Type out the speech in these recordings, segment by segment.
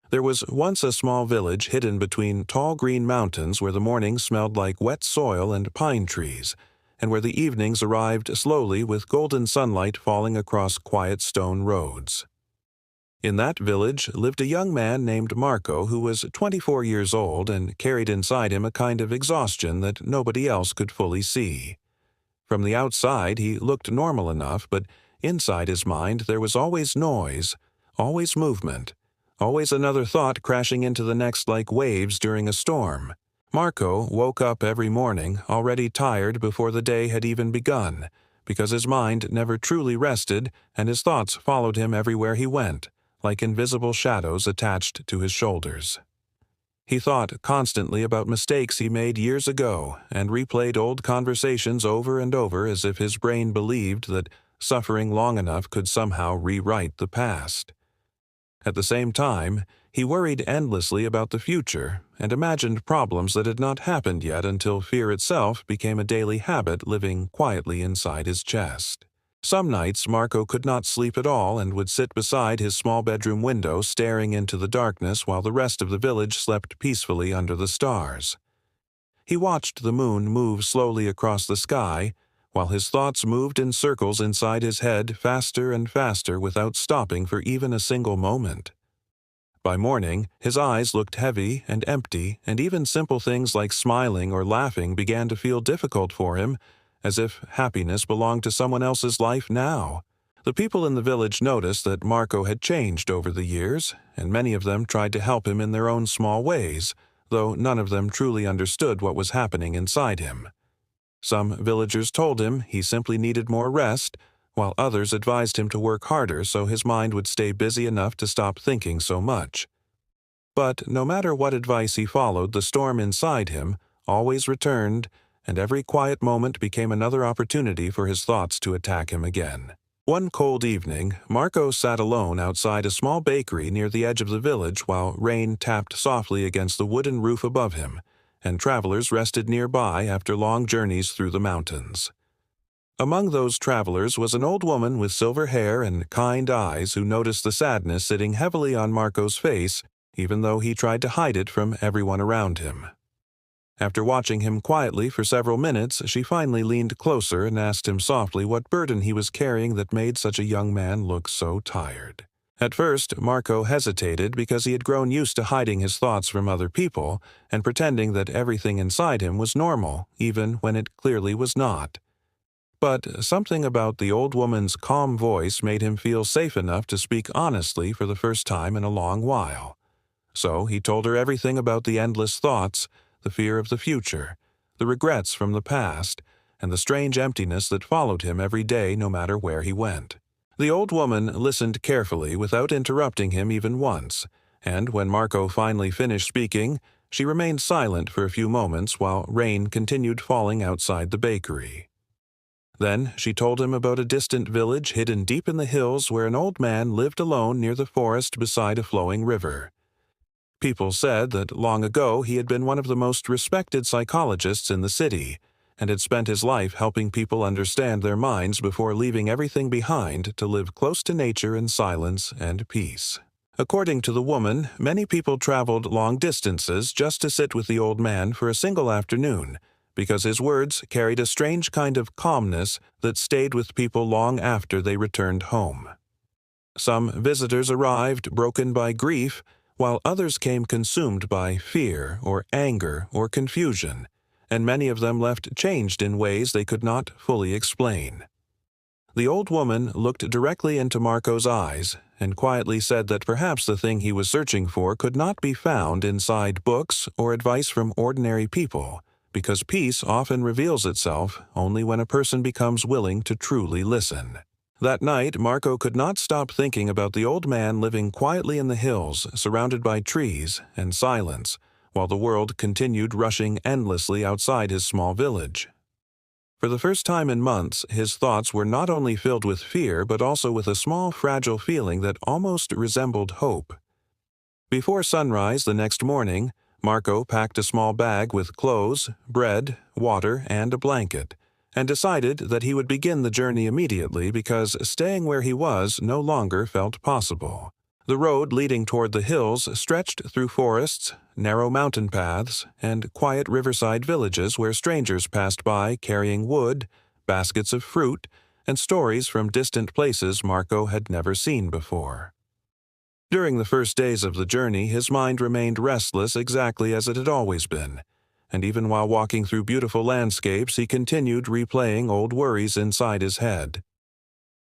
There was once a small village hidden between tall green mountains where the mornings smelled like wet soil and pine trees, and where the evenings arrived slowly with golden sunlight falling across quiet stone roads. In that village lived a young man named Marco who was 24 years old and carried inside him a kind of exhaustion that nobody else could fully see. From the outside he looked normal enough, but inside his mind there was always noise, always movement, always another thought crashing into the next like waves during a storm. Marco woke up every morning already tired before the day had even begun, because his mind never truly rested and his thoughts followed him everywhere he went, like invisible shadows attached to his shoulders. He thought constantly about mistakes he made years ago and replayed old conversations over and over as if his brain believed that suffering long enough could somehow rewrite the past. At the same time, he worried endlessly about the future and imagined problems that had not happened yet until fear itself became a daily habit living quietly inside his chest. Some nights Marco could not sleep at all and would sit beside his small bedroom window staring into the darkness while the rest of the village slept peacefully under the stars. He watched the moon move slowly across the sky, while his thoughts moved in circles inside his head faster and faster without stopping for even a single moment. By morning, his eyes looked heavy and empty, and even simple things like smiling or laughing began to feel difficult for him, as if happiness belonged to someone else's life now. The people in the village noticed that Marco had changed over the years, and many of them tried to help him in their own small ways, though none of them truly understood what was happening inside him. Some villagers told him he simply needed more rest, while others advised him to work harder so his mind would stay busy enough to stop thinking so much. But no matter what advice he followed, the storm inside him always returned, and every quiet moment became another opportunity for his thoughts to attack him again. One cold evening, Marco sat alone outside a small bakery near the edge of the village while rain tapped softly against the wooden roof above him, and travelers rested nearby after long journeys through the mountains. Among those travelers was an old woman with silver hair and kind eyes who noticed the sadness sitting heavily on Marco's face, even though he tried to hide it from everyone around him. After watching him quietly for several minutes, she finally leaned closer and asked him softly what burden he was carrying that made such a young man look so tired. At first, Marco hesitated because he had grown used to hiding his thoughts from other people and pretending that everything inside him was normal, even when it clearly was not. But something about the old woman's calm voice made him feel safe enough to speak honestly for the first time in a long while. So he told her everything about the endless thoughts, the fear of the future, the regrets from the past, and the strange emptiness that followed him every day no matter where he went. The old woman listened carefully without interrupting him even once, and when Marco finally finished speaking, she remained silent for a few moments while rain continued falling outside the bakery. Then she told him about a distant village hidden deep in the hills where an old man lived alone near the forest beside a flowing river. People said that long ago he had been one of the most respected psychologists in the city, and had spent his life helping people understand their minds before leaving everything behind to live close to nature in silence and peace. According to the woman, many people traveled long distances just to sit with the old man for a single afternoon, because his words carried a strange kind of calmness that stayed with people long after they returned home. Some visitors arrived broken by grief, while others came consumed by fear or anger or confusion, and many of them left changed in ways they could not fully explain. The old woman looked directly into Marco's eyes and quietly said that perhaps the thing he was searching for could not be found inside books or advice from ordinary people, because peace often reveals itself only when a person becomes willing to truly listen. That night, Marco could not stop thinking about the old man living quietly in the hills, surrounded by trees and silence, while the world continued rushing endlessly outside his small village. For the first time in months, his thoughts were not only filled with fear but also with a small, fragile feeling that almost resembled hope. Before sunrise the next morning, Marco packed a small bag with clothes, bread, water, and a blanket, and decided that he would begin the journey immediately because staying where he was no longer felt possible. The road leading toward the hills stretched through forests, narrow mountain paths, and quiet riverside villages where strangers passed by carrying wood, baskets of fruit, and stories from distant places Marco had never seen before. During the first days of the journey, his mind remained restless exactly as it had always been, and even while walking through beautiful landscapes, he continued replaying old worries inside his head.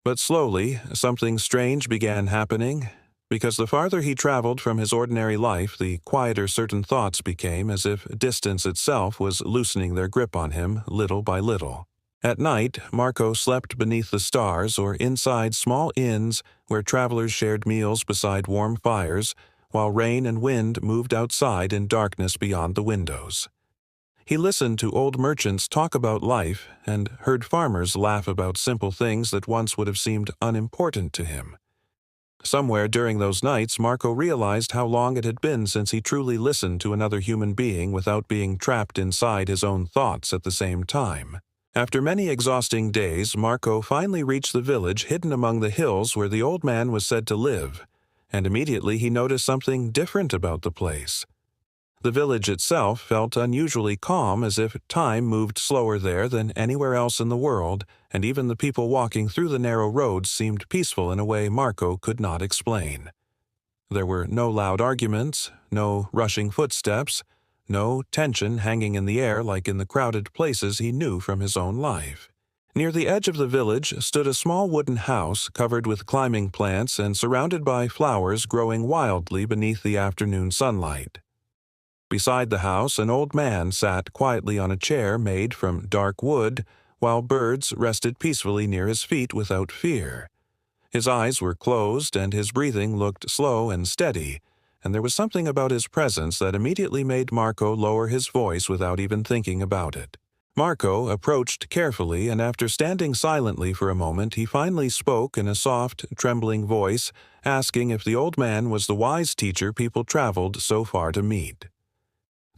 But slowly, something strange began happening. Because the farther he traveled from his ordinary life, the quieter certain thoughts became, as if distance itself was loosening their grip on him little by little. At night, Marco slept beneath the stars or inside small inns where travelers shared meals beside warm fires, while rain and wind moved outside in darkness beyond the windows. He listened to old merchants talk about life and heard farmers laugh about simple things that once would have seemed unimportant to him. Somewhere during those nights, Marco realized how long it had been since he truly listened to another human being without being trapped inside his own thoughts at the same time. After many exhausting days, Marco finally reached the village hidden among the hills where the old man was said to live, and immediately he noticed something different about the place. The village itself felt unusually calm, as if time moved slower there than anywhere else in the world, and even the people walking through the narrow roads seemed peaceful in a way Marco could not explain. There were no loud arguments, no rushing footsteps, no tension hanging in the air like in the crowded places he knew from his own life. Near the edge of the village stood a small wooden house covered with climbing plants and surrounded by flowers growing wildly beneath the afternoon sunlight. Beside the house, an old man sat quietly on a chair made from dark wood, while birds rested peacefully near his feet without fear. His eyes were closed and his breathing looked slow and steady, and there was something about his presence that immediately made Marco lower his voice without even thinking about it. Marco approached carefully, and after standing silently for a moment, he finally spoke in a soft, trembling voice, asking if the old man was the wise teacher people traveled so far to meet.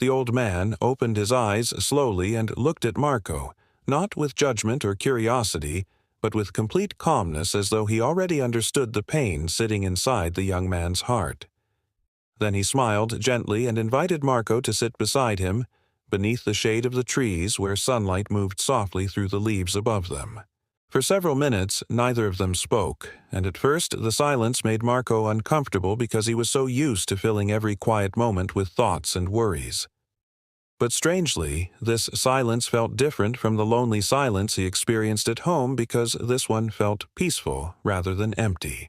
The old man opened his eyes slowly and looked at Marco, not with judgment or curiosity, but with complete calmness, as though he already understood the pain sitting inside the young man's heart. Then he smiled gently and invited Marco to sit beside him, beneath the shade of the trees where sunlight moved softly through the leaves above them. For several minutes, neither of them spoke, and at first the silence made Marco uncomfortable because he was so used to filling every quiet moment with thoughts and worries. But strangely, this silence felt different from the lonely silence he experienced at home, because this one felt peaceful rather than empty.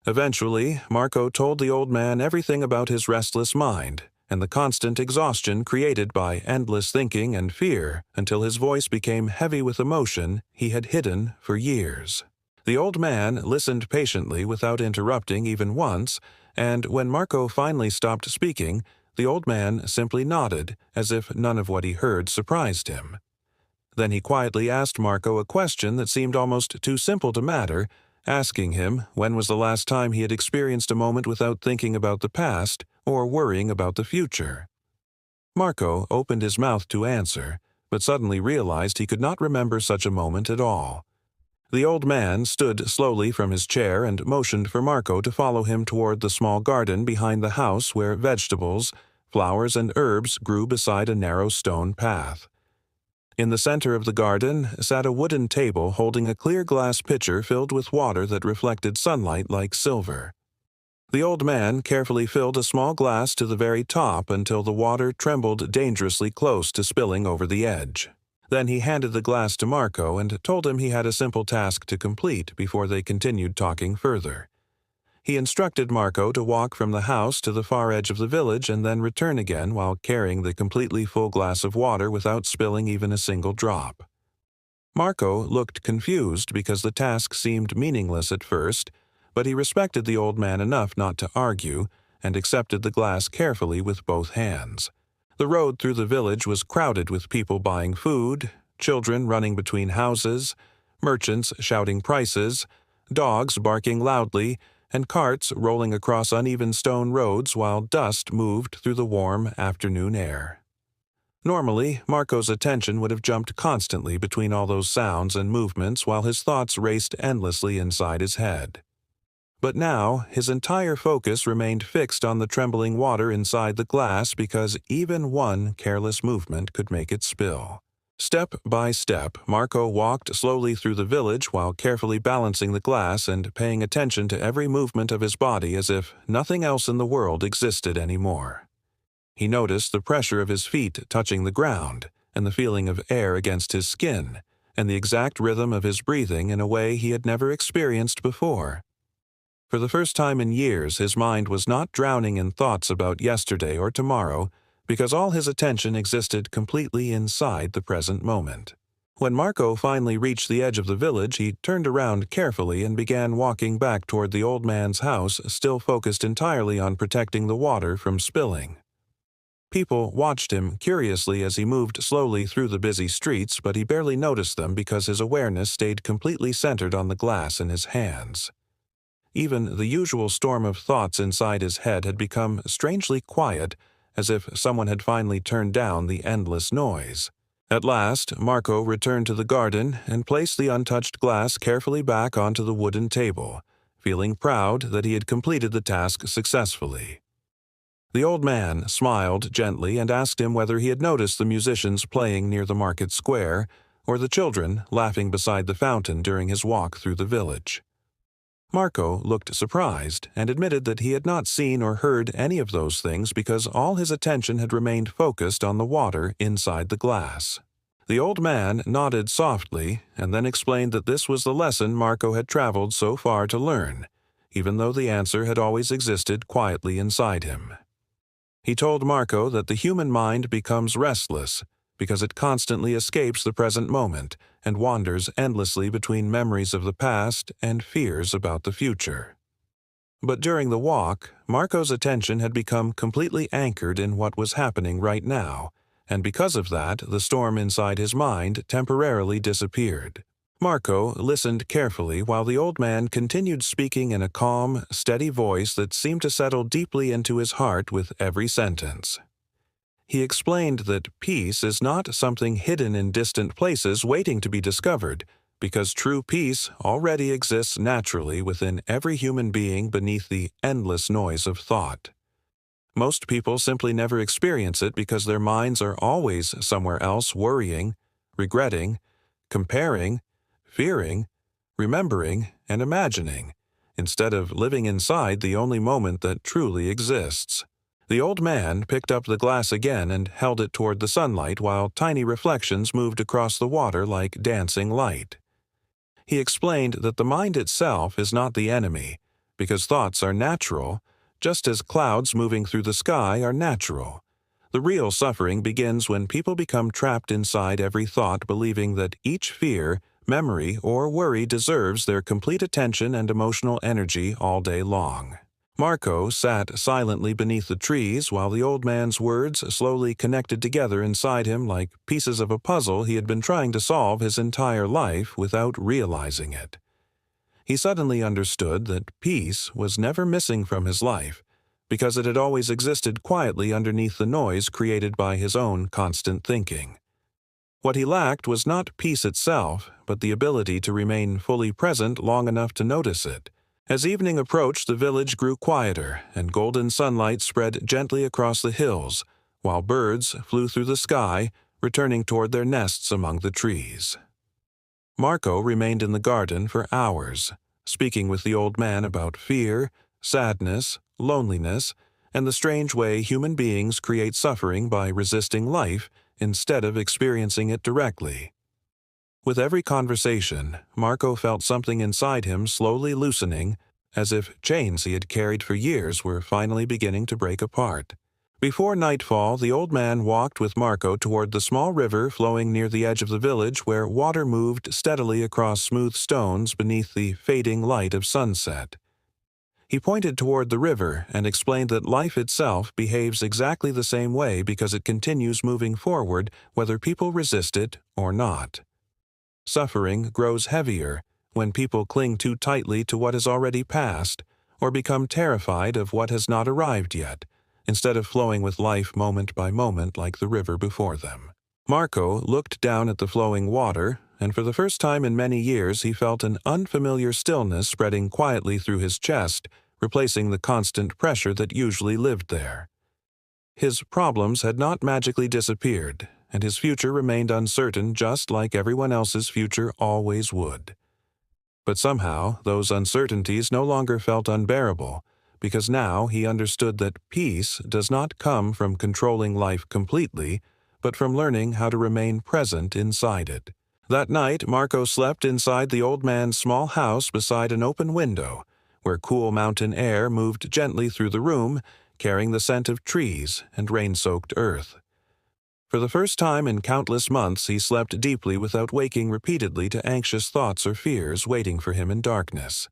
Eventually, Marco told the old man everything about his restless mind and the constant exhaustion created by endless thinking and fear, until his voice became heavy with emotion he had hidden for years. The old man listened patiently without interrupting even once, and when Marco finally stopped speaking, the old man simply nodded, as if none of what he heard surprised him. Then he quietly asked Marco a question that seemed almost too simple to matter, asking him when was the last time he had experienced a moment without thinking about the past or worrying about the future. Marco opened his mouth to answer, but suddenly realized he could not remember such a moment at all. The old man stood slowly from his chair and motioned for Marco to follow him toward the small garden behind the house where vegetables, flowers, and herbs grew beside a narrow stone path. In the center of the garden sat a wooden table holding a clear glass pitcher filled with water that reflected sunlight like silver. The old man carefully filled a small glass to the very top until the water trembled dangerously close to spilling over the edge. Then he handed the glass to Marco and told him he had a simple task to complete before they continued talking further. He instructed Marco to walk from the house to the far edge of the village and then return again while carrying the completely full glass of water without spilling even a single drop. Marco looked confused because the task seemed meaningless at first, but he respected the old man enough not to argue and accepted the glass carefully with both hands. The road through the village was crowded with people buying food, children running between houses, merchants shouting prices, dogs barking loudly, and carts rolling across uneven stone roads while dust moved through the warm afternoon air. Normally, Marco's attention would have jumped constantly between all those sounds and movements while his thoughts raced endlessly inside his head. But now, his entire focus remained fixed on the trembling water inside the glass because even one careless movement could make it spill. Step by step, Marco walked slowly through the village while carefully balancing the glass and paying attention to every movement of his body as if nothing else in the world existed anymore. He noticed the pressure of his feet touching the ground, and the feeling of air against his skin, and the exact rhythm of his breathing in a way he had never experienced before. For the first time in years, his mind was not drowning in thoughts about yesterday or tomorrow, because all his attention existed completely inside the present moment. When Marco finally reached the edge of the village, he turned around carefully and began walking back toward the old man's house, still focused entirely on protecting the water from spilling. People watched him curiously as he moved slowly through the busy streets, but he barely noticed them because his awareness stayed completely centered on the glass in his hands. Even the usual storm of thoughts inside his head had become strangely quiet, as if someone had finally turned down the endless noise. At last, Marco returned to the garden and placed the untouched glass carefully back onto the wooden table, feeling proud that he had completed the task successfully. The old man smiled gently and asked him whether he had noticed the musicians playing near the market square or the children laughing beside the fountain during his walk through the village. Marco looked surprised and admitted that he had not seen or heard any of those things because all his attention had remained focused on the water inside the glass. The old man nodded softly and then explained that this was the lesson Marco had traveled so far to learn, even though the answer had always existed quietly inside him. He told Marco that the human mind becomes restless because it constantly escapes the present moment and wanders endlessly between memories of the past and fears about the future. But during the walk, Marco's attention had become completely anchored in what was happening right now, and because of that, the storm inside his mind temporarily disappeared. Marco listened carefully while the old man continued speaking in a calm, steady voice that seemed to settle deeply into his heart with every sentence. He explained that peace is not something hidden in distant places waiting to be discovered, because true peace already exists naturally within every human being beneath the endless noise of thought. Most people simply never experience it because their minds are always somewhere else worrying, regretting, comparing, fearing, remembering, and imagining, instead of living inside the only moment that truly exists. The old man picked up the glass again and held it toward the sunlight while tiny reflections moved across the water like dancing light. He explained that the mind itself is not the enemy, because thoughts are natural, just as clouds moving through the sky are natural. The real suffering begins when people become trapped inside every thought, believing that each fear, memory, or worry deserves their complete attention and emotional energy all day long. Marco sat silently beneath the trees while the old man's words slowly connected together inside him like pieces of a puzzle he had been trying to solve his entire life without realizing it. He suddenly understood that peace was never missing from his life, because it had always existed quietly underneath the noise created by his own constant thinking. What he lacked was not peace itself, but the ability to remain fully present long enough to notice it. As evening approached, the village grew quieter, and golden sunlight spread gently across the hills, while birds flew through the sky, returning toward their nests among the trees. Marco remained in the garden for hours, speaking with the old man about fear, sadness, loneliness, and the strange way human beings create suffering by resisting life instead of experiencing it directly. With every conversation, Marco felt something inside him slowly loosening, as if chains he had carried for years were finally beginning to break apart. Before nightfall, the old man walked with Marco toward the small river flowing near the edge of the village where water moved steadily across smooth stones beneath the fading light of sunset. He pointed toward the river and explained that life itself behaves exactly the same way because it continues moving forward whether people resist it or not. Suffering grows heavier when people cling too tightly to what has already passed or become terrified of what has not arrived yet, instead of flowing with life moment by moment like the river before them. Marco looked down at the flowing water and for the first time in many years he felt an unfamiliar stillness spreading quietly through his chest, replacing the constant pressure that usually lived there. His problems had not magically disappeared, and his future remained uncertain just like everyone else's future always would. But somehow, those uncertainties no longer felt unbearable, because now he understood that peace does not come from controlling life completely, but from learning how to remain present inside it. That night, Marco slept inside the old man's small house beside an open window, where cool mountain air moved gently through the room, carrying the scent of trees and rain-soaked earth. For the first time in countless months, he slept deeply without waking repeatedly to anxious thoughts or fears waiting for him in darkness.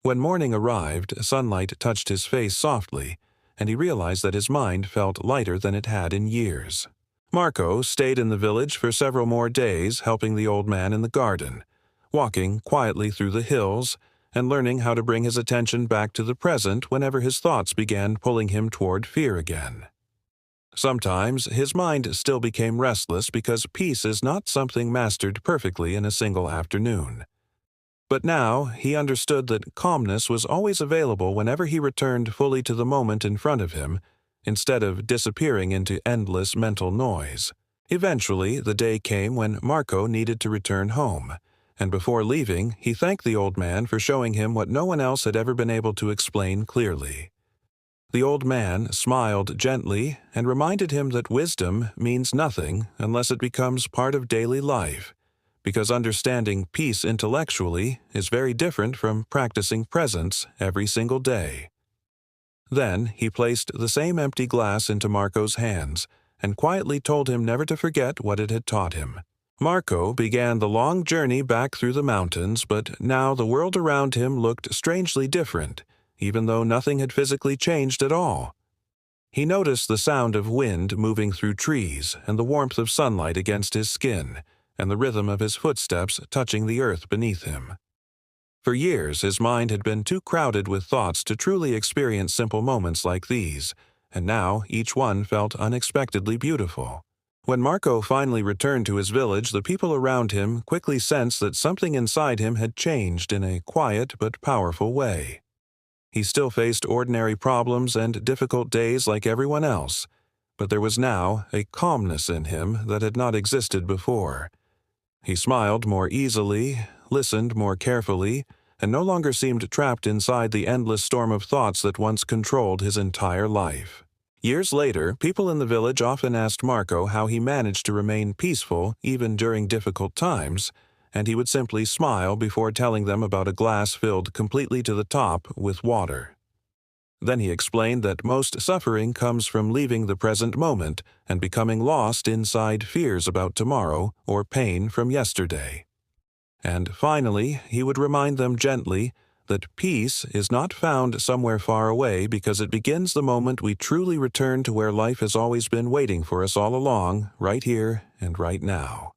When morning arrived, sunlight touched his face softly, and he realized that his mind felt lighter than it had in years. Marco stayed in the village for several more days, helping the old man in the garden, walking quietly through the hills, and learning how to bring his attention back to the present whenever his thoughts began pulling him toward fear again. Sometimes his mind still became restless because peace is not something mastered perfectly in a single afternoon. But now he understood that calmness was always available whenever he returned fully to the moment in front of him, instead of disappearing into endless mental noise. Eventually, the day came when Marco needed to return home, and before leaving, he thanked the old man for showing him what no one else had ever been able to explain clearly. The old man smiled gently and reminded him that wisdom means nothing unless it becomes part of daily life, because understanding peace intellectually is very different from practicing presence every single day. Then he placed the same empty glass into Marco's hands and quietly told him never to forget what it had taught him. Marco began the long journey back through the mountains, but now the world around him looked strangely different, even though nothing had physically changed at all. He noticed the sound of wind moving through trees and the warmth of sunlight against his skin, and the rhythm of his footsteps touching the earth beneath him. For years, his mind had been too crowded with thoughts to truly experience simple moments like these, and now each one felt unexpectedly beautiful. When Marco finally returned to his village, the people around him quickly sensed that something inside him had changed in a quiet but powerful way. He still faced ordinary problems and difficult days like everyone else, but there was now a calmness in him that had not existed before. He smiled more easily, listened more carefully, and no longer seemed trapped inside the endless storm of thoughts that once controlled his entire life. Years later, people in the village often asked Marco how he managed to remain peaceful even during difficult times, and he would simply smile before telling them about a glass filled completely to the top with water. Then he explained that most suffering comes from leaving the present moment and becoming lost inside fears about tomorrow or pain from yesterday. And finally, he would remind them gently that peace is not found somewhere far away because it begins the moment we truly return to where life has always been waiting for us all along, right here and right now.